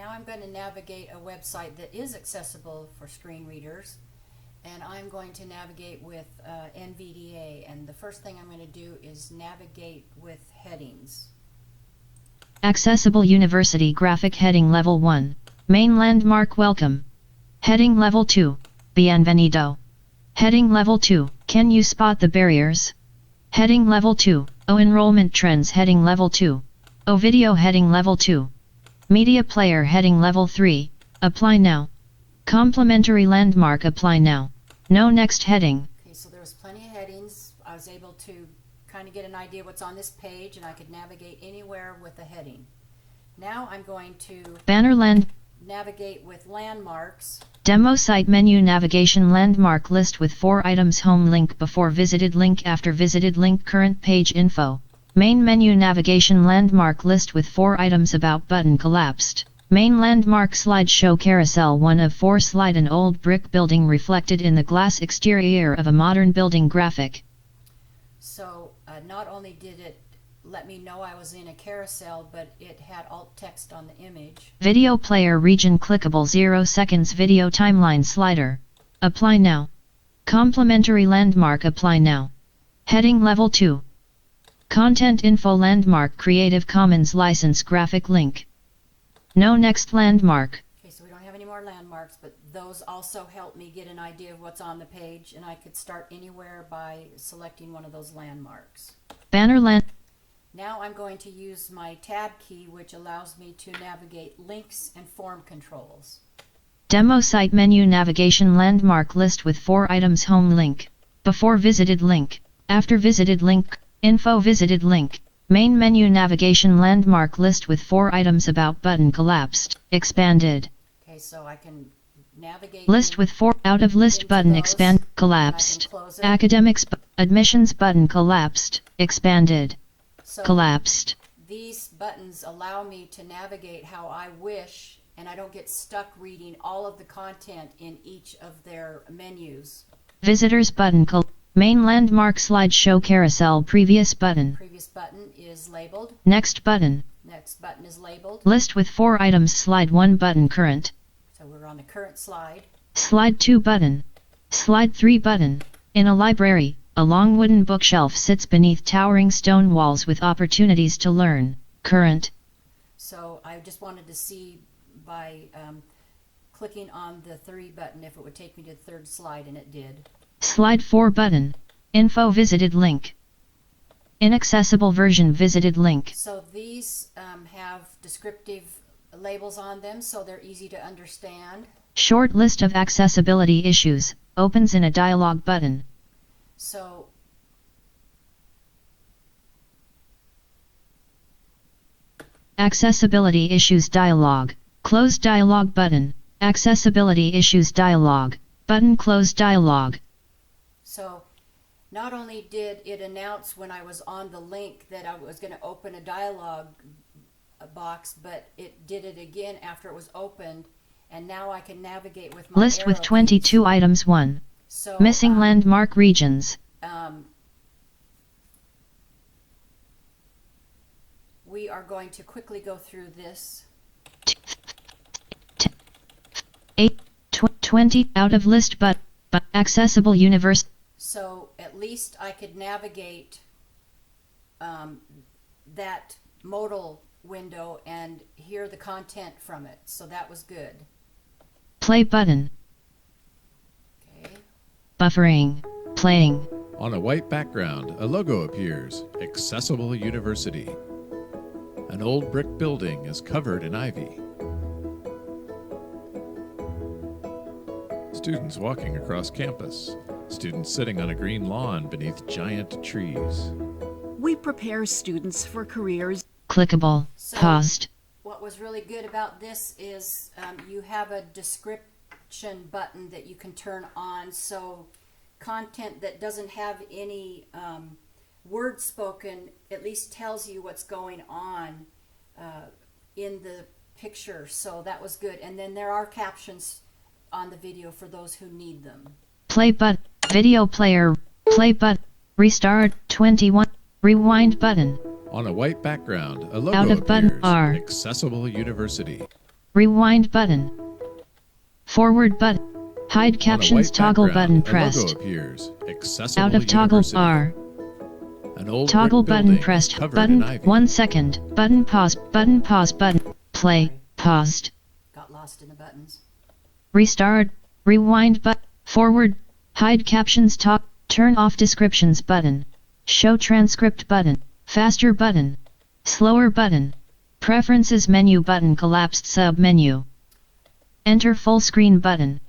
Now I'm going to navigate a website that is accessible for screen readers, and I'm going to navigate with NVDA, and the first thing I'm going to do is navigate with headings. Accessible University Graphic Heading Level 1. Main Landmark Welcome. Heading Level 2. Bienvenido. Heading Level 2. Can you spot the barriers? Heading Level 2. O Enrollment Trends Heading Level 2. O Video Heading Level 2. Media Player Heading Level 3. Apply now. Complementary Landmark Apply now. No next heading. Okay, so there was plenty of headings. I was able to kind of get an idea what's on this page, and I could navigate anywhere with a heading. Now I'm going to Banner Land. navigate with landmarks. Demo site menu navigation landmark list with 4 items home link before visited link after visited link current page info. Main menu navigation landmark list with 4 items about button collapsed. Main landmark slideshow carousel 1 of 4 slide an old brick building reflected in the glass exterior of a modern building graphic. So not only did it let me know I was in a carousel, but it had alt text on the image. Video player region clickable 0 seconds video timeline slider. Apply now. Complementary landmark apply now. Heading level 2. Content info landmark Creative Commons license graphic link. No next landmark. Okay, so we don't have any more landmarks, but those also help me get an idea of what's on the page, and I could start anywhere by selecting one of those landmarks. Banner land. Now I'm going to use my tab key, which allows me to navigate links and form controls. Demo site menu navigation landmark list with 4 items home link. Before visited link. After visited link. Info visited link. Main menu navigation landmark list with 4 items about button collapsed. Expanded. Okay, so I can navigate. List with 4 out of list button those, expand collapsed. Academics admissions button collapsed. Expanded. So collapsed. These buttons allow me to navigate how I wish, and I don't get stuck reading all of the content in each of their menus. Visitors button main landmark slideshow carousel previous button. Previous button is labeled. Next button. Next button is labeled. List with 4 items slide 1 button current. So we're on the current slide. Slide 2 button. Slide 3 button. In a library, a long wooden bookshelf sits beneath towering stone walls with opportunities to learn. Current. So I just wanted to see by clicking on the 3 button if it would take me to the 3rd slide, and it did. Slide 4 button. Info visited link. Inaccessible version visited link. So these have descriptive labels on them, so they're easy to understand. Short list of accessibility issues opens in a dialog button. So accessibility issues dialog. Close dialog button. Accessibility issues dialog. Button close dialog. So not only did it announce when I was on the link that I was going to open a dialog box, but it did it again after it was opened, and now I can navigate with my list with arrow 22 keys. items 1. So, missing landmark regions. We are going to quickly go through this. 8, 20 out of list but accessible universe. So at least I could navigate that modal window and hear the content from it. So that was good. Play button. Okay. Buffering. Playing. On a white background, a logo appears. Accessible University. An old brick building is covered in ivy. Students walking across campus. Students sitting on a green lawn beneath giant trees. We prepare students for careers. Clickable. So Paused. what was really good about this is you have a description button that you can turn on, so content that doesn't have any words spoken at least tells you what's going on in the picture, so that was good. And then there are captions on the video for those who need them. Play button. Video player. Play button. Restart. 21. Rewind button. On a white background, a logo Out of button appears. R. Accessible University. Rewind button. Forward button. Hide On a captions white toggle button background, a pressed. logo appears. Accessible Out of toggle University. R. An old Toggle brick button building is pressed. covered Button in ivy. 1 second. Button pause button. Play. Paused. Got lost in the buttons. Restart. Rewind button. Forward. Hide captions talk. Turn off descriptions button. Show transcript button. Faster button. Slower button. Preferences menu button collapsed sub menu. Enter full screen button.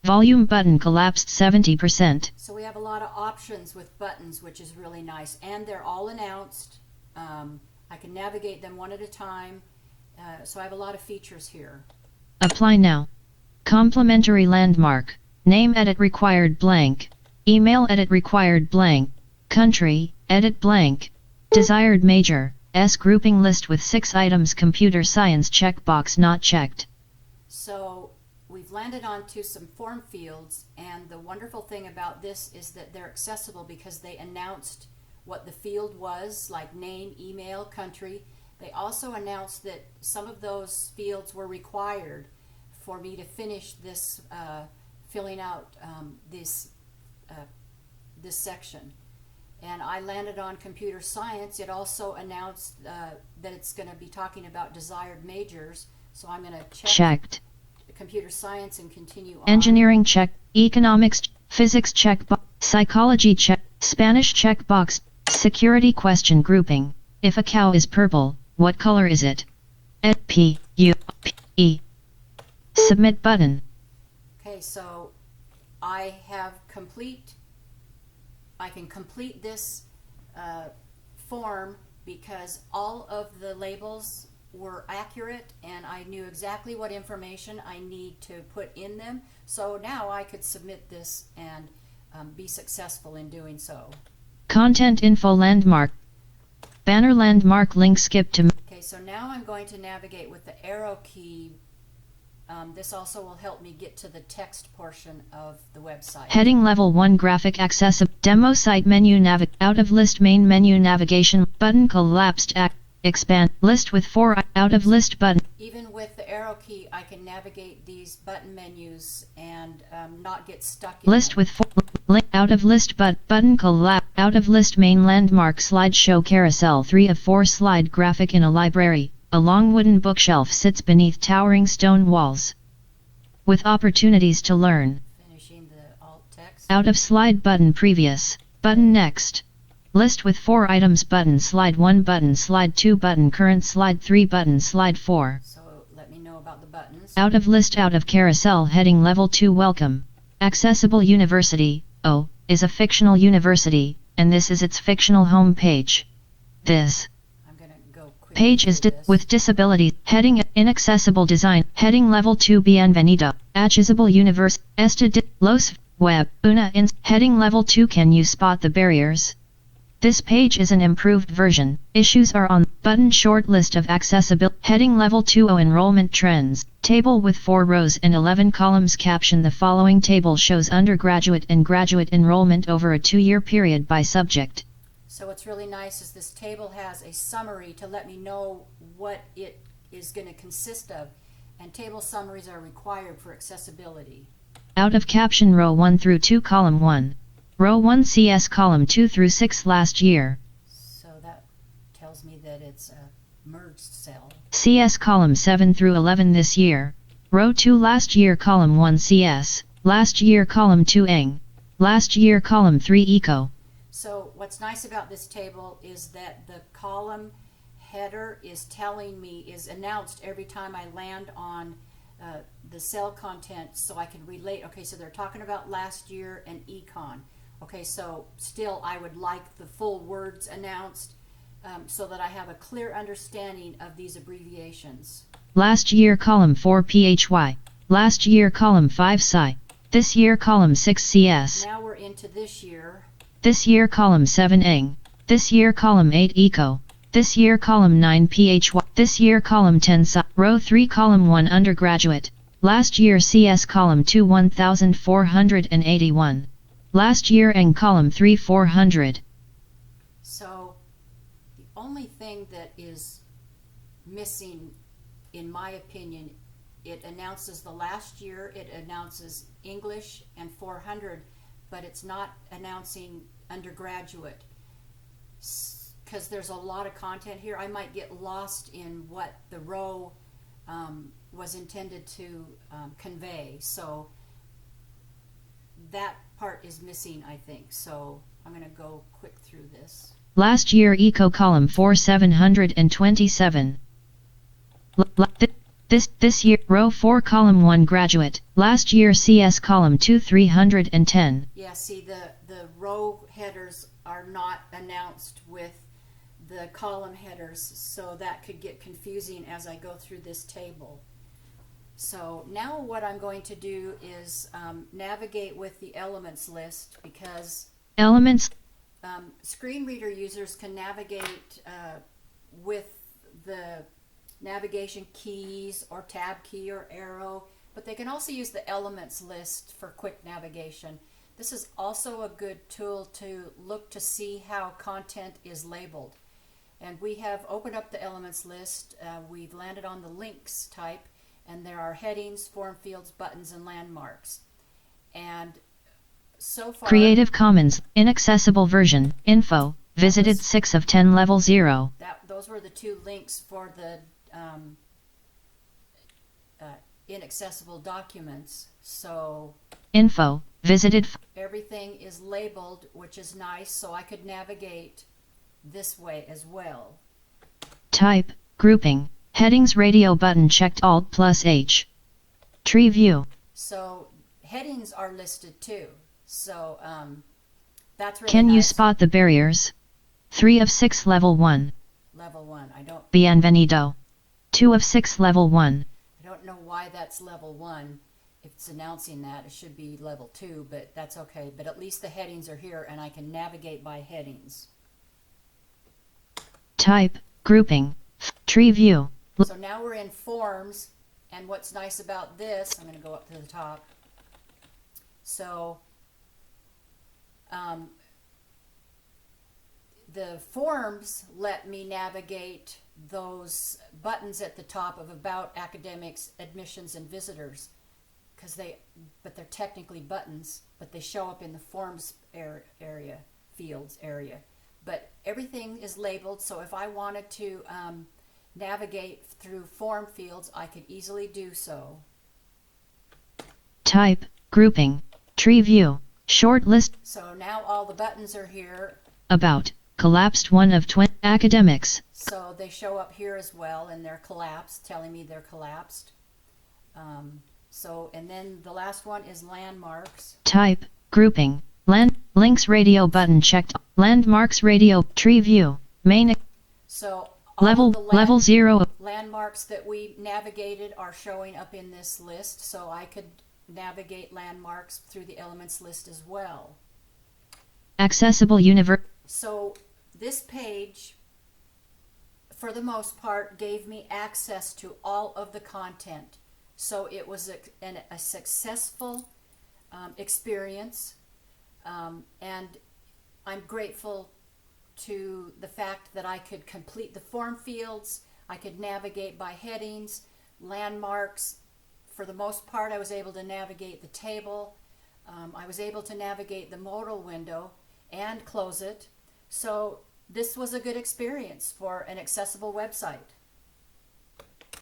Volume button collapsed 70%. So we have a lot of options with buttons, which is really nice, and they're all announced. I can navigate them one at a time, so I have a lot of features here. Apply now. Complementary landmark. Name edit required blank. Email edit required blank. Country, edit blank. Desired major, S grouping list with 6 items. Computer science checkbox not checked. So we've landed onto some form fields, and the wonderful thing about this is that they're accessible because they announced what the field was, like name, email, country. They also announced that some of those fields were required for me to finish this filling out this section. And I landed on computer science. It also announced that it's going to be talking about desired majors, so I'm going to Checked. computer science and continue on. Engineering check. Economics, physics check. Psychology check. Spanish checkbox. Security question grouping. If a cow is purple, what color is it? P U P E. Submit button. Okay, so I can complete this form because all of the labels were accurate and I knew exactly what information I need to put in them. So now I could submit this and be successful in doing so. Content info landmark. Banner landmark link skip to. Okay, so now I'm going to navigate with the arrow key. This also will help me get to the text portion of the website. Heading level 1 graphic accessible. Demo site menu out of list main menu navigation button collapsed expand list with 4 out of list button. Even with the arrow key, I can navigate these button menus and not get stuck in List them. with 4 out of list button collapse out of list main landmark slideshow carousel 3 of 4 slide graphic in a library. A long wooden bookshelf sits beneath towering stone walls. With opportunities to learn. Finishing the alt text. Out of slide button previous. Button next. List with 4 items button slide 1 button slide 2 button current slide 3 button slide 4. So let me know about the buttons. Out of list out of carousel heading level 2 welcome. Accessible University, is a fictional university, and this is its fictional home page. This page is with disabilities. Heading inaccessible design. Heading level 2 Bienvenido. Accessible universe. Los web. Heading level 2 Can you spot the barriers? This page is an improved version. Issues are on button short list of accessibility. Heading level 2 enrollment trends. Table with 4 rows and 11 columns. Caption. The following table shows undergraduate and graduate enrollment over a 2-year period by subject. So what's really nice is this table has a summary to let me know what it is going to consist of, and table summaries are required for accessibility. Out of caption row 1 through 2 column 1. Row 1 CS column 2 through 6 last year. So that tells me that it's a merged cell. CS column 7 through 11 this year. Row 2 last year column 1 CS. Last year column 2 ENG. Last year column 3 ECO. So what's nice about this table is that the column header is announced every time I land on the cell content, so I can relate. Okay, so they're talking about last year and econ. Okay, so still I would like the full words announced so that I have a clear understanding of these abbreviations. Last year column 4 PHY. Last year column 5 Sci. This year column 6 CS. Now we're into this year. This year column 7 ENG. This year column 8 ECO. This year column 9 PHY. This year column 10 Sci. Row 3 column 1 undergraduate. Last year CS column 2 1481. Last year ENG column 3 400. So the only thing that is missing, in my opinion, it announces the last year, it announces English and 400, but it's not announcing undergraduate. Because there's a lot of content here, I might get lost in what the row was intended to convey. So that part is missing, I think. So I'm going to go quick through this. Last year Eco column 4 727. This year row 4 column 1 graduate. Last year CS column 2 310. Yeah, see the row headers are not announced with the column headers, so that could get confusing as I go through this table. So now what I'm going to do is navigate with the elements list, because Elements. screen reader users can navigate with the navigation keys or tab key or arrow, but they can also use the elements list for quick navigation. This is also a good tool to look to see how content is labeled. And we have opened up the elements list. We've landed on the links type, and there are headings, form fields, buttons, and landmarks. And so far, Creative Commons, inaccessible version, info, visited 6 of 10 level 0. those were the two links for the inaccessible documents. So Info, visited. everything is labeled, which is nice, so I could navigate this way as well. Type, grouping, headings radio button checked Alt plus H. Tree view. So headings are listed too. So that's really Can you nice. spot the barriers? 3 of 6 level 1. Level 1. I don't Bienvenido. 2 of 6 level 1. know why that's level 1. If it's announcing that, it should be level 2, but that's okay. But at least the headings are here, and I can navigate by headings. Type, grouping, tree view. So now we're in forms, and what's nice about this, I'm going to go up to the top. So the forms let me navigate those buttons at the top of About, Academics, Admissions, and Visitors, but they're technically buttons, but they show up in the forms area, fields area. But everything is labeled, so if I wanted to navigate through form fields, I could easily do so. Type, grouping, tree view, short list. So now all the buttons are here, About, collapsed 1 of 20. Academics. so they show up here as well, and they're collapsed, telling me they're collapsed. And then the last one is landmarks. Type, grouping, links radio button checked. Landmarks radio, tree view, main. So all Level, of the level 0. landmarks that we navigated are showing up in this list, so I could navigate landmarks through the elements list as well. Accessible universe. So this page, for the most part, gave me access to all of the content. So it was a successful experience, and I'm grateful to the fact that I could complete the form fields, I could navigate by headings, landmarks. For the most part, I was able to navigate the table. I was able to navigate the modal window and close it. So this was a good experience for an accessible website.